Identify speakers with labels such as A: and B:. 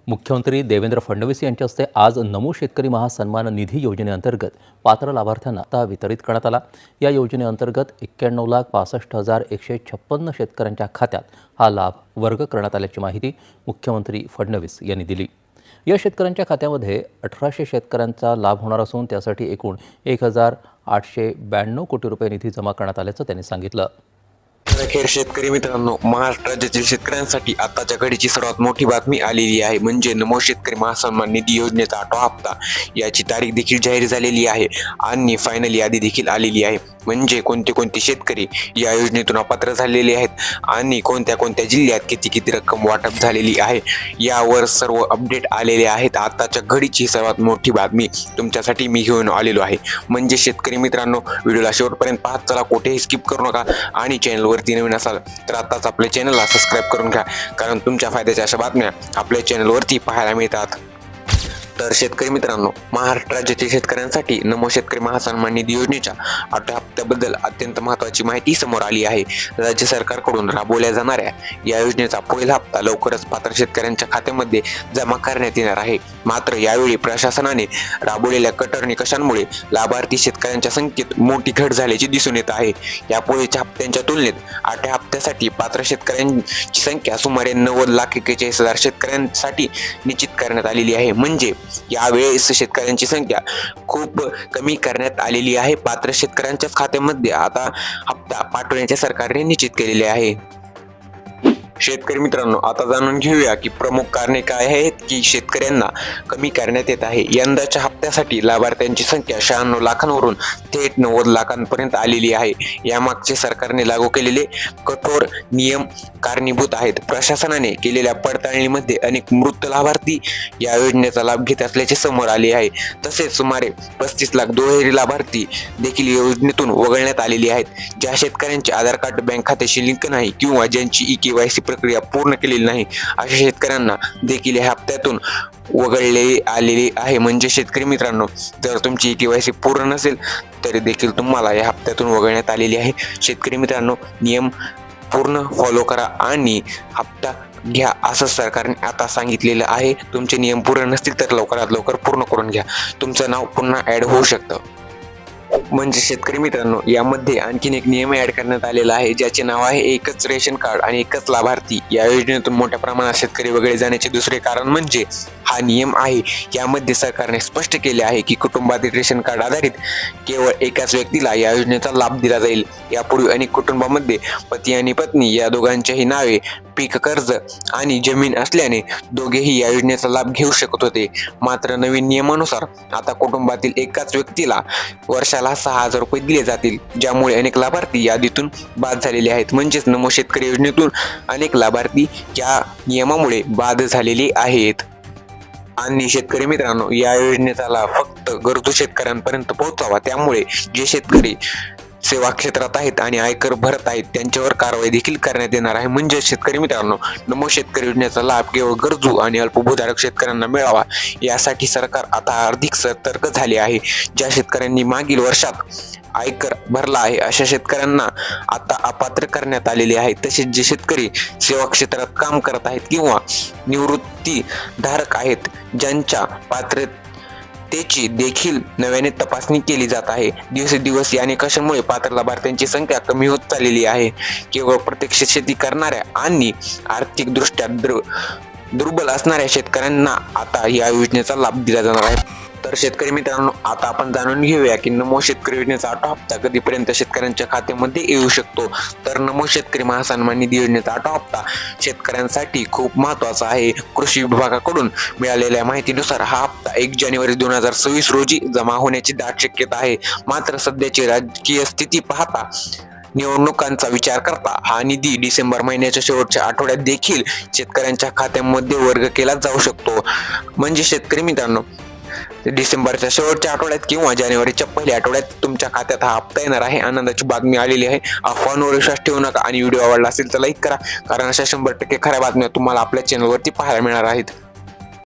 A: मुख्यमंत्री देवेंद्र फडणवीस यांच्या हस्ते आज नमो शेतकरी महासन्मान निधी योजनेअंतर्गत पात्र लाभार्थ्यांना आता वितरित करण्यात आला। या योजनेअंतर्गत 91,65,156 शेतकऱ्यांच्या खात्यात हा लाभ वर्ग करण्यात आल्याची माहिती मुख्यमंत्री फडणवीस यांनी दिली। या शेतकऱ्यांच्या खात्यामध्ये 1800 शेतकऱ्यांचा लाभ होणार असून त्यासाठी एकूण 1,892 कोटी रुपये निधी जमा करण्यात आल्याचं त्यांनी सांगितलं।
B: अखेर शेतकरी मित्रांनो, महाराष्ट्र राज्यातील शेतकऱ्यांसाठी आताच्या घडीची सर्वात मोठी बातमी आलेली आहे। म्हणजे नमो शेतकरी महासन्मान निधी योजनेचा 8वा हप्ता याची तारीख देखील जाहीर झालेली आहे आणि फायनल यादी देखील आलेली आहे। म्हणजे कोणते शेतकरी या योजनेतून अपात्र झालेले आहेत आणि कोणत्या जिल्ह्यात किती रक्कम वाटप झालेली आहे यावर सर्व अपडेट आलेले आहेत। आताच्या घडीची सर्वात मोठी बातमी तुमच्यासाठी मी घेऊन आलेलो आहे। म्हणजे शेतकरी मित्रांनो, व्हिडिओला शेवटपर्यंत पाहत चला, कुठेही स्किप करू नका आणि चॅनलवरती नवीन असाल तर आताच आपल्या चॅनलला सबस्क्राईब करून घ्या, कारण तुमच्या फायद्याच्या अशा बातम्या आपल्या चॅनलवरती पाहायला मिळतात। तर शेतकरी मित्रांनो, महाराष्ट्र राज्यातील शेतकऱ्यांसाठी नमो शेतकरी महासन्मान निधी योजनेच्या 8व्या हप्त्याबद्दल अत्यंत महत्त्वाची माहिती समोर आली आहे। राज्य सरकारकडून राबवल्या जाणाऱ्या या योजनेचा पहिला हप्ता लवकरच पात्र शेतकऱ्यांच्या खात्यामध्ये जमा करण्यात येणार आहे। मात्र यावेळी प्रशासनाने राबवलेल्या कठोर निकषांमुळे लाभार्थी शेतकऱ्यांच्या संख्येत मोठी घट झाल्याची दिसून येत आहे। यापूर्वीच्या हप्त्यांच्या तुलनेत 8व्या हप्त्यासाठी पात्र शेतकऱ्यांची संख्या सुमारे 90,41,000 शेतकऱ्यांसाठी निश्चित करण्यात आलेली आहे। म्हणजे यावेळेस शेतकऱ्यांची संख्या खूप कमी करण्यात आलेली आहे। पात्र शेतकऱ्यांच्याच खात्यामध्ये आता हप्ता पाठवण्याचे सरकारने निश्चित केलेले आहे। शेतकरी मित्रांनो, आता जाणून घेऊया की प्रमुख कारणे काय आहेत की शेतकऱ्यांना कमी करण्यात येत आहे। यंदाच्या हप्त्यासाठी लाभार्थ्यांची संख्या 96 लाखांवरून थेट 90 लाखांपर्यंत आलेली आहे। यामागचे सरकारने लागू केलेले कठोर नियम कारणीभूत आहेत। प्रशासनाने केलेल्या पडताळणीमध्ये अनेक मृत लाभार्थी या योजनेचा लाभ घेत असल्याचे समोर आले आहे। तसेच सुमारे 35 लाख दुहेरी लाभार्थी देखील योजनेतून वगळण्यात आलेली आहेत। ज्या शेतकऱ्यांचे आधार कार्ड बँक खात्याशी लिंक नाही किंवा ज्यांची KYC प्रक्रिया पूर्ण केलेली नाही अशा शेतकऱ्यांना देखील या हप्त्यातून वगळले आलेले आहे। म्हणजे शेतकरी मित्रांनो, जर तुमची KYC पूर्ण नसेल तरी देखील तुम्हाला या हप्त्यातून वगळण्यात आलेली आहे। शेतकरी मित्रांनो, नियम पूर्ण फॉलो करा आणि हप्ता घ्या असं सरकारने आता सांगितलेलं आहे। तुमचे नियम पूर्ण नसतील तर लवकरात लवकर पूर्ण करून घ्या, तुमचं नाव पुन्हा ऍड होऊ शकतं। म्हणजे शेतकरी मित्रांनो, यामध्ये आणखीन एक नियम ऍड करण्यात आलेला आहे, ज्याचे नाव आहे एकच रेशन कार्ड आणि एकच लाभार्थी। या योजनेतून मोठ्या प्रमाणात शेतकरी वगळले जाण्याचे दुसरे कारण म्हणजे हा नियम आहे। यामध्ये सरकारने स्पष्ट केले आहे की कुटुंबातील रेशन कार्ड आधारित केवळ एकाच व्यक्तीला या योजनेचा लाभ दिला जाईल। यापूर्वी अनेक कुटुंबामध्ये पती आणि पत्नी या दोघांच्याही नावे पीक कर्ज आणि जमीन असल्याने दोघेही या योजनेचा लाभ घेऊ शकत होते। मात्र नवीन नियमानुसार आता कुटुंबातील एकाच व्यक्तीला वर्षाला 6,000 रुपये दिले जातील, ज्यामुळे अनेक लाभार्थी यादीतून बाद झालेले आहेत। म्हणजेच नमो शेतकरी योजनेतून अनेक लाभार्थी या नियमामुळे बाद झालेले आहेत। आणि शेतकरी मित्रांनो, या योजनेचा लाभ फक्त गरजू शेतकऱ्यांपर्यंत पोहोचावा, त्यामुळे जे शेतकरी सेवा क्षेत्रात आहेत आणि आयकर भरत आहेत त्यांच्यावर कारवाई देखील करण्यात येणार आहे। म्हणजे शेतकरी मित्रांनो, नमो शेतकरी योजनेचा लाभ केवळ गरजू आणि अल्पभूधारक शेतकऱ्यांना मिळावा यासाठी सरकार आता अधिक सतर्क झाले आहे। ज्या शेतकऱ्यांनी मागील वर्षात आयकर भरला आहे अशा शेतकऱ्यांना आता अपात्र करण्यात आलेले आहे। तसेच जे शेतकरी सेवा क्षेत्रात काम करत आहेत किंवा निवृत्तीधारक आहेत, ज्यांच्या पात्रतेची देखील नव्याने तपासणी केली जात आहे। दिवसेंदिवस या निकषांमुळे पात्र लाभार्थ्यांची संख्या कमी होत चाललेली आहे। केवळ प्रत्यक्ष शेती करणाऱ्या आणि आर्थिकदृष्ट्या दुर्बल असणाऱ्या शेतकऱ्यांना आता या योजनेचा लाभ दिला जाणार आहे। तर शेतकरी मित्रांनो, आता आपण जाणून घेऊया की नमो शेतकरी योजनेचा 8वा हप्ता कधीपर्यंत शेतकऱ्यांच्या खात्यामध्ये येऊ शकतो। तर नमो शेतकरी महासन्मान निधी योजनेचा 8वा हप्ता शेतकऱ्यांसाठी खूप महत्त्वाचा आहे। कृषी विभागाकडून मिळालेल्या माहितीनुसार हा हप्ता 1 जानेवारी 2026 रोजी जमा होण्याची दाट शक्यता आहे। मात्र सध्याची राजकीय स्थिती पाहता निवडणुकांचा विचार करता हा निधी डिसेंबर महिन्याच्या शेवटच्या आठवड्यात देखील शेतकऱ्यांच्या खात्यामध्ये वर्ग केला जाऊ शकतो। म्हणजे शेतकरी मित्रांनो, डिसेंबरच्या शेवटच्या आठवड्यात किंवा जानेवारीच्या पहिल्या आठवड्यात तुमच्या खात्यात हा हप्ता येणार आहे। आनंदाची बातमी आलेली आहे। अफवांवर विश्वास ठेवू नका आणि व्हिडिओ आवडला असेल तर लाईक करा, कारण अशा 100% खऱ्या बातम्या तुम्हाला आपल्या चॅनलवरती पाहायला मिळणार आहेत।